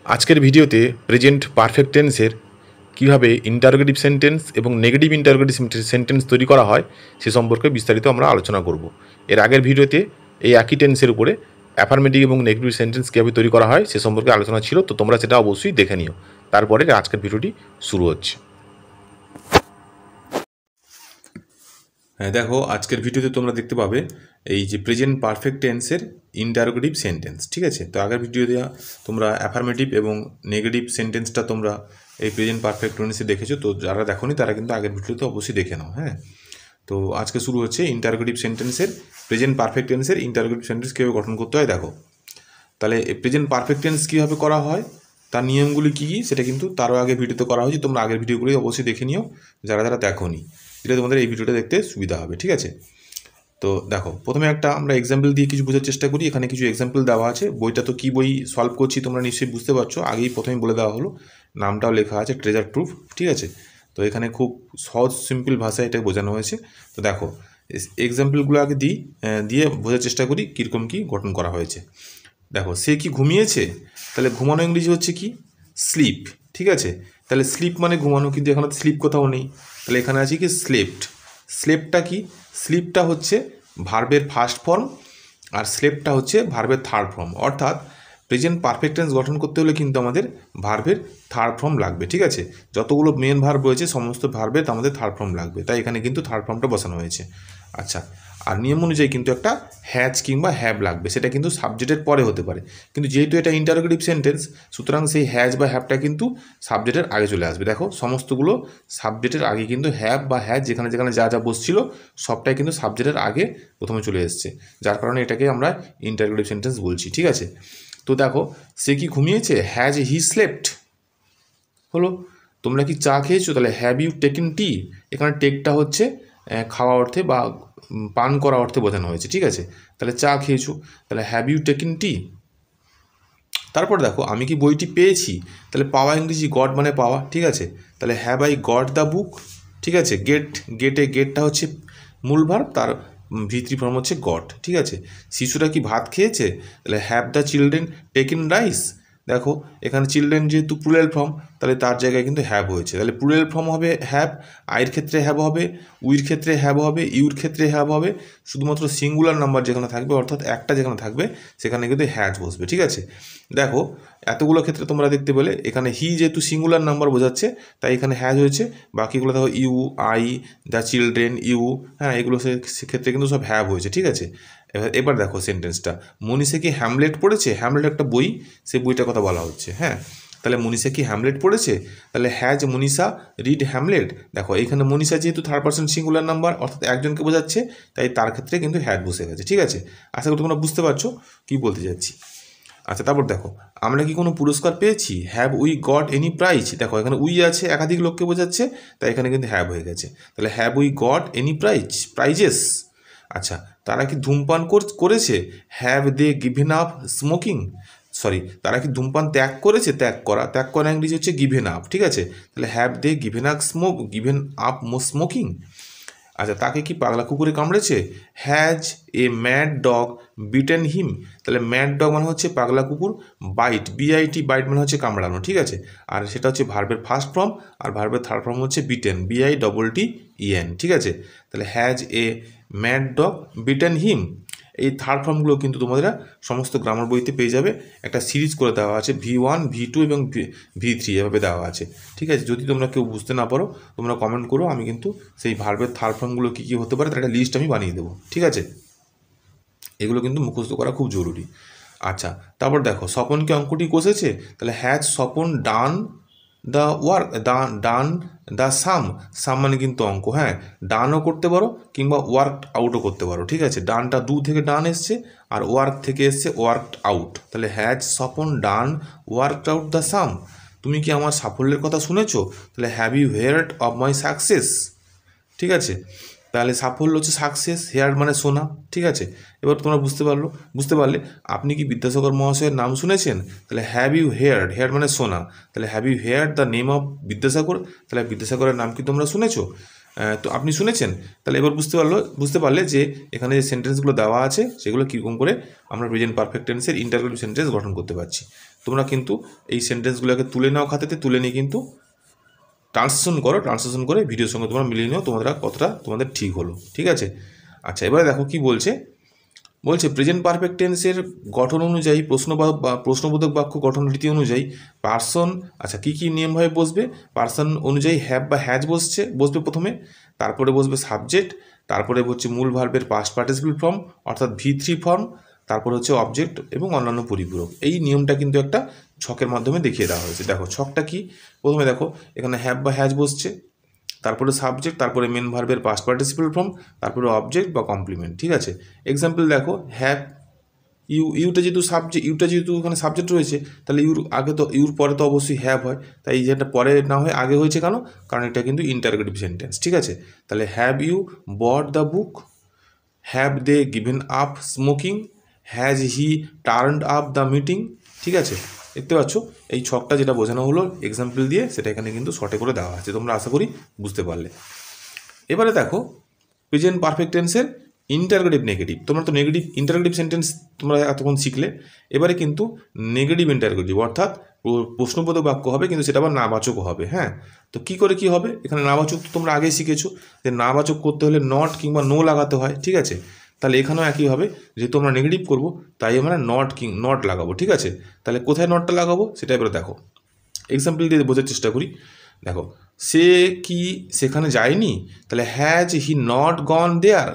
আজকের ভিডিওতে present perfect টেন্সের কীভাবে ইন্টারোগেটিভ সেন্টেন্স এবং নেগেটিভ ইন্টারোগেটিভ সেন্টেন্স তৈরি করা হয় সে সম্পর্কে বিস্তারিত আমরা আলোচনা করব। এর আগের ভিডিওতে এই একই টেন্সের উপরে অ্যাফার্মেটিভ এবং নেগেটিভ সেন্টেন্স কীভাবে তৈরি করা হয় সে সম্পর্কে আলোচনা ছিল, তো তোমরা সেটা অবশ্যই দেখে নিও। তারপরে আজকের ভিডিওটি শুরু হচ্ছে। হ্যাঁ দেখো, আজকের ভিডিওতে তোমরা দেখতে পাবে এই যে প্রেজেন্ট পারফেক্ট টেন্সের ইন্টারোগেটিভ সেন্টেন্স, ঠিক আছে। তো আগের ভিডিওতে তোমরা অ্যাফার্মেটিভ এবং নেগেটিভ সেন্টেন্সটা তোমরা এই প্রেজেন্ট পারফেক্ট টেন্সে দেখেছো, তো যারা দেখোনি তারা কিন্তু আগের ভিডিওতে অবশ্যই দেখে নাও। হ্যাঁ, তো আজকে শুরু হচ্ছে ইন্টারোগেটিভ সেন্টেন্সের প্রেজেন্ট পারফেক্ট টেন্সের ইন্টারোগেটিভ সেন্টেন্স কীভাবে গঠন করতে হয় দেখো। তাহলে প্রেজেন্ট পারফেক্ট টেন্স কীভাবে করা হয়, তার নিয়মগুলি কী কী সেটা কিন্তু তারও আগে ভিডিওতে করা হয়েছে, তোমরা আগের ভিডিওগুলি অবশ্যই দেখে নিও যারা যারা দেখোনি, এটা তোমাদের এই ভিডিওটা দেখতে সুবিধা হবে, ঠিক আছে। তো দেখো, প্রথমে একটা আমরা এক্সাম্পল দিয়ে কিছু বোঝার চেষ্টা করি। এখানে কিছু এক্সাম্পল দেওয়া আছে, বইটা তো কী বই সলভ করছি তোমরা নিশ্চয়ই বুঝতে পারছো, আগেই প্রথমে বলে দেওয়া হলো, নামটাও লেখা আছে ট্রেজার ট্রুভ, ঠিক আছে। তো এখানে খুব সহজ সিম্পল ভাষায় এটা বোঝানো হয়েছে। তো দেখো এক্সাম্পলগুলো আগে দিয়ে বোঝার চেষ্টা করি কীরকম কী গঠন করা হয়েছে। দেখো, সে কি ঘুমিয়েছে, তাহলে ঘুমানো ইংরেজি হচ্ছে কি স্লিপ, ঠিক আছে। তাহলে স্লিপ মানে ঘুমানো, কিন্তু এখানে স্লিপ কোথাও নেই, তাহলে এখানে আছে কি স্লেপ্ট। স্লেপটা কি, স্লিপটা হচ্ছে ভার্বের ফার্স্ট ফর্ম আর স্লেপটা হচ্ছে ভার্বের থার্ড ফর্ম, অর্থাৎ প্রেজেন্ট পারফেক্ট টেন্স গঠন করতে হলে কিন্তু আমাদের ভার্বের থার্ড ফর্ম লাগবে, ঠিক আছে। যতগুলো মেন ভার্ব রয়েছে সমস্ত ভার্বের আমাদের থার্ড ফর্ম লাগবে, তাই এখানে কিন্তু থার্ড ফর্মটা বসানো হয়েছে। আচ্ছা, আর নিয়ম অনুযায়ী কিন্তু একটা হ্যাজ কিংবা হ্যাভ লাগবে, সেটা কিন্তু সাবজেক্টের পরে হতে পারে, কিন্তু যেহেতু এটা ইন্টারোগেটিভ সেন্টেন্স সুতরাং সেই হ্যাজ বা হ্যাভটা কিন্তু সাবজেক্টের আগে চলে আসবে। দেখো সমস্তগুলো সাবজেক্টের আগে কিন্তু হ্যাভ বা হ্যাজ যেখানে যেখানে যা যা বসছিল সবটাই কিন্তু সাবজেক্টের আগে প্রথমে চলে এসছে, যার কারণে এটাকে আমরা ইন্টারোগেটিভ সেন্টেন্স বলছি, ঠিক আছে। তো দেখো, সে কি ঘুমিয়েছে, হ্যাজ হি স্লেপ্ট হলো। তোমরা কি চা খেয়েছো, তাহলে হ্যাভ ইউ টেকেন টি, এখানে টেকটা হচ্ছে খাওয়া অর্থে বা পান করা অর্থে বোঝানো হয়েছে, ঠিক আছে। তাহলে চা খেয়েছো, তাহলে হ্যাভ ইউ টেকেন টি। তারপর দেখো, আমি কি বইটি পেয়েছি, তাহলে পাওয়া ইংরেজি গট মানে পাওয়া, ঠিক আছে। তাহলে have I got the book, ঠিক আছে। গেটটা হচ্ছে মূল ভার্ব, তার ভিতরি ফর্ম হচ্ছে গট, ঠিক আছে। শিশুরা কি ভাত খেয়েছে, তাহলে have the children taken rice. দেখো এখানে চিলড্রেন যেহেতু প্লুরাল ফর্ম, তাহলে তার জায়গায় কিন্তু হ্যাভ হয়েছে, তাহলে প্লুরাল ফর্ম হবে হ্যাভ, আইয়ের ক্ষেত্রে হ্যাভ হবে, উইর ক্ষেত্রে হ্যাভ হবে, ইউর ক্ষেত্রে হ্যাভ হবে, শুধুমাত্র সিঙ্গুলার নাম্বার যেখানে থাকবে অর্থাৎ একটা যেখানে থাকবে সেখানে কিন্তু হ্যাজ বসবে, ঠিক আছে। দেখো এতগুলো ক্ষেত্রে তোমরা দেখতে পেলে এখানে হি যেহেতু সিঙ্গুলার নাম্বার বোঝাচ্ছে তাই এখানে হ্যাজ হয়েছে, বাকিগুলো দেখো you, I, the children, you, হ্যাঁ এগুলো সেক্ষেত্রে কিন্তু সব হ্যাভ হয়েছে, ঠিক আছে। এবার দেখো সেন্টেন্সটা, মনীষা কি হ্যামলেট পড়েছে, হ্যামলেট একটা বই, সেই বইটার কথা বলা হচ্ছে, হ্যাঁ। তাহলে মনীষা কি হ্যামলেট পড়েছে, তাহলে হ্যাজ মনীষা রিড হ্যামলেট। দেখো এখানে মনীষা যেহেতু থার্ড পার্সন সিঙ্গুলার নাম্বার অর্থাৎ একজনকে বোঝাচ্ছে, তাই তার ক্ষেত্রে কিন্তু হ্যাড বসে গেছে, ঠিক আছে। আশা করি তোমরা বুঝতে পারছো কী বলতে যাচ্ছি। আচ্ছা, তারপর দেখো, আমরা কি কোনো পুরস্কার পেয়েছি, have we got any prize. দেখো এখানে উই আছে, একাধিক লোককে বোঝাচ্ছে, তাই এখানে কিন্তু হ্যাভ হয়ে গেছে, তাহলে have we got any prizes. আচ্ছা, তারা কি ধূমপান করেছে, have they given up smoking. তারা কি ধূমপান ত্যাগ করেছে, ত্যাগ করা ইংরেজি হচ্ছে গিভেন আপ, ঠিক আছে। তাহলে have they given up smoking. আচ্ছা, তাকে কি পাগলা কুকুরে কামড়েছে, has a mad dog bitten him. তাহলে ম্যাড ডগ মানে হচ্ছে পাগলা কুকুর, BIT বাইট মানে হচ্ছে কামড়ানো, ঠিক আছে। আর সেটা হচ্ছে ভার্বের ফার্স্ট ফর্ম, আর ভার্বের থার্ড ফর্ম হচ্ছে বিটেন, BITTEN, ঠিক আছে। তাহলে has a mad dog bitten him. এই থার্ড ফর্মগুলো কিন্তু তোমরা সমস্ত গ্রামার বইতে পেয়ে যাবে, একটা সিরিজ করে দেওয়া আছে, V1, V2 এবং V3 এভাবে দেওয়া আছে, ঠিক আছে। যদি তোমরা কেউ বুঝতে না পারো তোমরা কমেন্ট করো, আমি কিন্তু সেই ভার্বের থার্ড ফর্মগুলো কী কী হতে পারে তার একটা লিস্ট আমি বানিয়ে দেবো, ঠিক আছে। এগুলো কিন্তু মুখস্থ করা খুব জরুরি। আচ্ছা, তারপর দেখো, স্বপনকে অঙ্কটি কষেছে, তাহলে has Swapan done the work, done the sum মানে কিন্তু অঙ্ক, হ্যাঁ। ডানও করতে পারো কিংবা ওয়ার্ক আউটও করতে পারো, ঠিক আছে। ডানটা থেকে ডান এসছে আর ওয়ার্ক থেকে এসছে ওয়ার্কড আউট, তাহলে has Swapan done worked out the sum. তুমি কি আমার সাফল্যের কথা শুনেছো, তাহলে have you heard of my success, ঠিক আছে। তাহলে সাফল্য হচ্ছে সাকসেস, হেয়ার মানে শোনা, ঠিক আছে। এবার তোমরা বুঝতে পারলে আপনি কি বিদ্যাসাগর মহাশয়ের নাম শুনেছেন, তাহলে হ্যাভ ইউ হেয়ার্ড মানে শোনা, তাহলে have you heard the name of Vidyasagar, তাহলে বিদ্যাসাগরের নাম কি তোমরা শুনেছো। তো আপনি শুনেছেন। তাহলে এবার বুঝতে পারলে যে এখানে যে সেন্টেন্সগুলো দেওয়া আছে সেগুলো কীরকম করে আমরা প্রেজেন্ট পারফেক্ট টেন্সের ইন্টারোগেটিভ সেন্টেন্স গঠন করতে পারছি। তোমরা কিন্তু এই সেন্টেন্সগুলোকে তুলে নাও খাতাতে, তুলে নিয়ে কিন্তু ট্রান্সলেশন করে ভিডিওর সঙ্গে তোমরা মিলিয়ে নাও কতটা তোমাদের ঠিক হলো। ঠিক আছে। আচ্ছা, এবারে দেখো কি বলছে প্রেজেন্ট পারফেক্ট টেন্সের গঠন অনুযায়ী প্রশ্নবোধক বাক্য গঠন রীতি অনুযায়ী পার্সন, আচ্ছা কী কী নিয়মভাবে বসবে, পার্সন অনুযায়ী হ্যাভ বা হ্যাজ বসবে প্রথমে, তারপরে বসবে সাবজেক্ট, তারপরে হচ্ছে মূল ভার্বের পাস্ট পার্টিসিপল ফর্ম অর্থাৎ V3 ফর্ম, তারপর হচ্ছে অবজেক্ট এবং অন্যান্য পরিপূরক। এই নিয়মটা কিন্তু একটা ছকের মাধ্যমে দেখিয়ে দেওয়া হয়েছে। দেখো ছকটা কি, প্রথমে দেখো এখানে হ্যাভ বা হ্যাজ বসছে, তারপরে সাবজেক্ট, তারপরে মেন ভার্বের পাস্ট পার্টিসিপল ফর্ম, তারপরে অবজেক্ট বা কমপ্লিমেন্ট। ঠিক আছে। এক্সাম্পল দেখো, হ্যাভ ইউটা যেহেতু এখানে সাবজেক্ট রয়েছে, তাহলে ইউর পরে তো অবশ্যই হ্যাভ হয়, তাই এই যেটা পরে না হয় আগে হয়েছে কেন, কারণ এটা কিন্তু ইন্টারোগেটিভ সেন্টেন্স। ঠিক আছে। তাহলে have you bought the book, have they given up smoking, has he turned up the meeting. ঠিক আছে। দেখতে পাচ্ছ এই ছকটা যেটা বোঝানো হলো এক্সাম্পল দিয়ে, সেটা এখানে কিন্তু শর্টে করে দেওয়া আছে। তোমরা আশা করি বুঝতে পারলে। এবারে দেখো প্রেজেন্ট পারফেক্ট টেন্সের ইন্টারোগেটিভ নেগেটিভ। তোমরা তো ইন্টারোগেটিভ সেন্টেন্স তোমরা এতক্ষণ শিখলে, এবারে কিন্তু নেগেটিভ ইন্টারোগেটিভ অর্থাৎ প্রশ্নবোধক বাক্য হবে, কিন্তু সেটা আবার নাবাচকও হবে। হ্যাঁ, তো কী করে কী হবে, এখানে নাবাচক তো তোমরা আগেই শিখেছো যে নাবাচক করতে হলে নট কিংবা নো লাগাতে হয়। ঠিক আছে। তাহলে এখানেও একই হবে, যেহেতু আমরা নেগেটিভ করবো তাই আমরা নট লাগাবো। ঠিক আছে। তাহলে কোথায় নটটা লাগাবো সেটা এবারে দেখো এক্সাম্পল দিয়ে বোঝার চেষ্টা করি। দেখো, সে কি সেখানে যায়নি, তাহলে হ্যাজ হি নট গন দেয়ার।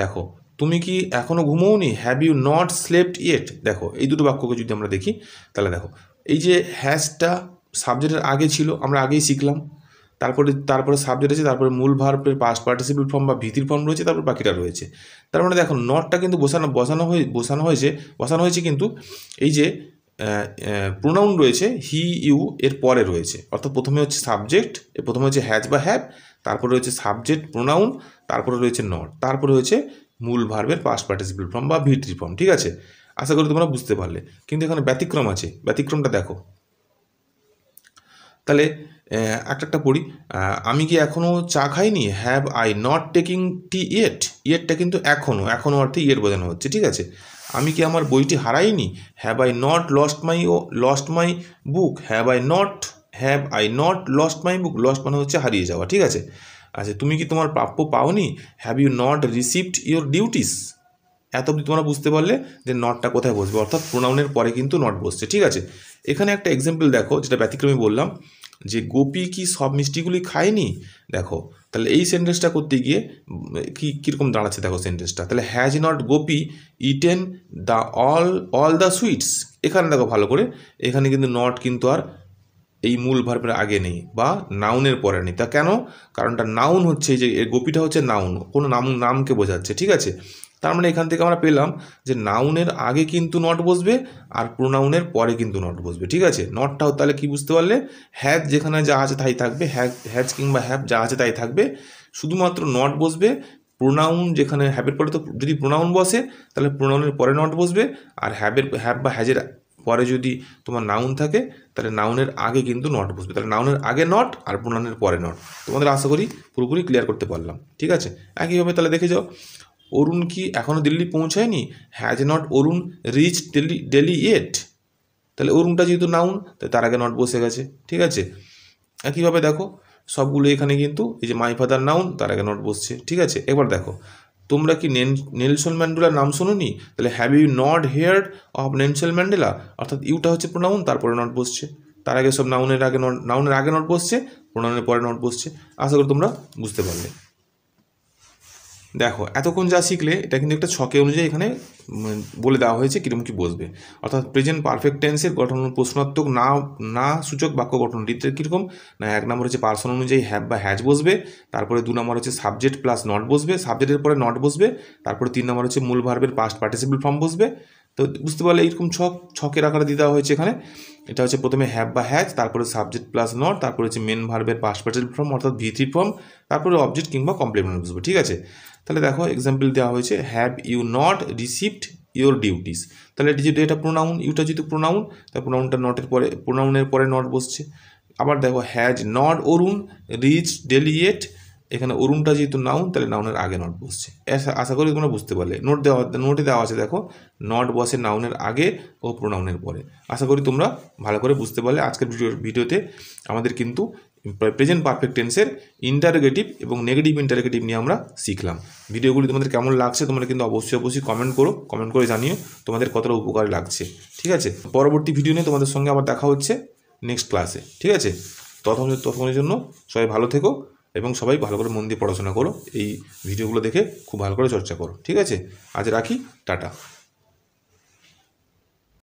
দেখো, তুমি কি এখনও ঘুমোওনি, have you not slept yet. দেখো এই দুটো বাক্যকে যদি আমরা দেখি, তাহলে দেখো এই যে হ্যাজটা সাবজেক্টের আগে ছিল, আমরা আগেই শিখলাম, তারপরে সাবজেক্ট আছে, তারপরে মূল ভার্বের পাস্ট পার্টিসিপল ফর্ম বা V3 ফর্ম রয়েছে, তারপর বাকিটা রয়েছে। তার মানে দেখো নটটা কিন্তু বসানো হয়েছে কিন্তু এই যে প্রোনাউন রয়েছে হি ইউ এর পরে রয়েছে, অর্থাৎ প্রথমে হচ্ছে সাবজেক্ট, প্রথমে হচ্ছে হ্যাজ বা হ্যাভ, তারপরে রয়েছে সাবজেক্ট প্রোনাউন, তারপরে রয়েছে নট, তারপরে হচ্ছে মূল ভার্বের পাস্ট পার্টিসিপল ফর্ম বা V3 ফর্ম। ঠিক আছে। আশা করি তোমরা বুঝতে পারলে। কিন্তু এখানে ব্যতিক্রম আছে, ব্যতিক্রমটা দেখো। তাহলে একটা পড়ি, আমি কি এখনও চা খাইনি, have I not taking tea ইয়েটটা কিন্তু এখনও অর্থে ইয়েট বোঝানো হচ্ছে। ঠিক আছে। আমি কি আমার বইটি হারাইনি, have I not lost my book, have I not lost my book. Lost মানে হচ্ছে হারিয়ে যাওয়া। ঠিক আছে। আচ্ছা, তুমি কি তোমার প্রাপ্য পাওনি, have you not received your duties. এত অবধি তোমরা বুঝতে পারলে যে নটটা কোথায় বসবে, অর্থাৎ প্রোনাউনের পরে কিন্তু নট বসছে। ঠিক আছে। এখানে একটা এক্সাম্পল দেখো, যেটা ব্যতিক্রমী বললাম, যে গোপী কি সব মিষ্টিগুলি খায়নি। দেখো, তাহলে এই সেন্টেন্সটা করতে গিয়ে কীরকম দাঁড়াচ্ছে দেখো সেন্টেন্সটা। তাহলে has not Gopi eaten the all the sweets. এখানে দেখো ভালো করে, এখানে কিন্তু নট কিন্তু আর এই মূল ভার্বের আগে নেই বা নাউনের পরে নেই। তা কেন? কারণটা নাউন হচ্ছে, এই যে গোপীটা হচ্ছে নাউন, কোনো নামকে বোঝাচ্ছে। ঠিক আছে। তার মানে এখান থেকে আমরা পেলাম যে নাউনের আগে কিন্তু নট বসবে আর প্রোনাউনের পরে কিন্তু নট বসবে। ঠিক আছে। নটটাও তাহলে কি বুঝতে পারলে, হ্যাজ যেখানে যা আছে তাই থাকবে, হ্যাজ কিংবা হ্যাভ যা আছে তাই থাকবে, শুধুমাত্র নট বসবে প্রোনাউন যেখানে, হ্যাভের পরে তো যদি প্রোনাউন বসে তাহলে প্রোনাউনের পরে নট বসবে, আর হ্যাভ বা হ্যাজের পরে যদি তোমার নাউন থাকে তাহলে নাউনের আগে কিন্তু নট বসবে। তাহলে নাউনের আগে নট আর প্রোনাউনের পরে নট। তোমাদের আশা করি পুরোপুরি ক্লিয়ার করতে পারলাম। ঠিক আছে। একইভাবে তাহলে দেখে যাও, অরুণ কি এখনও দিল্লি পৌঁছায়নি, has not Arun reach Delhi yet. তাহলে অরুণটা যেহেতু নাউন, তাই তার আগে নট বসে গেছে। ঠিক আছে। একইভাবে দেখো সবগুলো এখানে কিন্তু এই যে মাই ফাদার নাউন, তার আগে নট বসছে। ঠিক আছে। এবার দেখো, তোমরা কি নেলসন ম্যান্ডেলার নাম শোনোনি, তাহলে have you not heard of Nelson Mandela, অর্থাৎ ইউটা হচ্ছে প্রোনাউন, তারপরে নট বসছে। তার আগে সব নাউনের আগে নট বসছে, প্রোনাউনের পরে নট বসছে। আশা করি তোমরা বুঝতে পারলে। দেখো এতক্ষণ যা শিখলে এটা কিন্তু একটা ছকে অনুযায়ী এখানে বলে দেওয়া হয়েছে কীরকম কী বসবে, অর্থাৎ প্রেজেন্ট পারফেক্ট টেন্সের গঠন প্রশ্নাত্মক না সূচক বাক্য গঠন রীতিতে কীরকম না, 1 নম্বর হচ্ছে পার্সন অনুযায়ী হ্যাভ বা হ্যাজ বসবে, তারপরে 2 নম্বর হচ্ছে সাবজেক্ট প্লাস নট বসবে, সাবজেক্টের পরে নট বসবে, তারপরে 3 নম্বর হচ্ছে মূল ভার্বের পাস্ট পার্টিসিপল ফর্ম বসবে। তো বুঝতে পারলে এইরকম ছকের আকারে দিয়ে দেওয়া হয়েছে এখানে। এটা হচ্ছে প্রথমে হ্যাভ বা হ্যাজ, তারপরে সাবজেক্ট প্লাস নট, তারপরে হচ্ছে মেন ভার্বের পাস্ট পার্টিসিপল ফর্ম অর্থাৎ V3 ফর্ম, তারপরে অবজেক্ট কিংবা কমপ্লিমেন্ট বসবে। ঠিক আছে। তাহলে দেখো এক্সাম্পল দেওয়া হয়েছে, have you not received your duties. তাহলে এটা প্রোনাউন, ইউটা যেহেতু প্রোনাউন, তাই প্রোনাউনের পরে নট বসছে। আবার দেখো, has not Arun reach Delhi yet. এখানে অরুণটা যেহেতু নাউন, তাহলে নাউনের আগে নট বসছে। আশা করি তোমরা বুঝতে পারলে। নোটে দেওয়া আছে, দেখো নট বসে নাউনের আগে ও প্রোনাউনের পরে। আশা করি তোমরা ভালো করে বুঝতে পারলে। আজকের ভিডিওতে আমাদের কিন্তু প্রেজেন্ট পারফেক্ট টেন্সের ইন্টারোগেটিভ এবং নেগেটিভ ইন্টারোগেটিভ নিয়ে আমরা শিখলাম। ভিডিওগুলি তোমাদের কেমন লাগছে তোমরা কিন্তু অবশ্যই কমেন্ট করে জানিও তোমাদের কতটা উপকারে লাগছে। ঠিক আছে, পরবর্তী ভিডিও নিয়ে তোমাদের সঙ্গে আবার দেখা হচ্ছে নেক্সট ক্লাসে। ঠিক আছে, ততক্ষণের জন্য সবাই ভালো থেকো এবং সবাই ভালো করে মন দিয়ে পড়াশোনা করো। এই ভিডিওগুলো দেখে খুব ভালো করে চর্চা করো। ঠিক আছে, আজ রাখি, টাটা।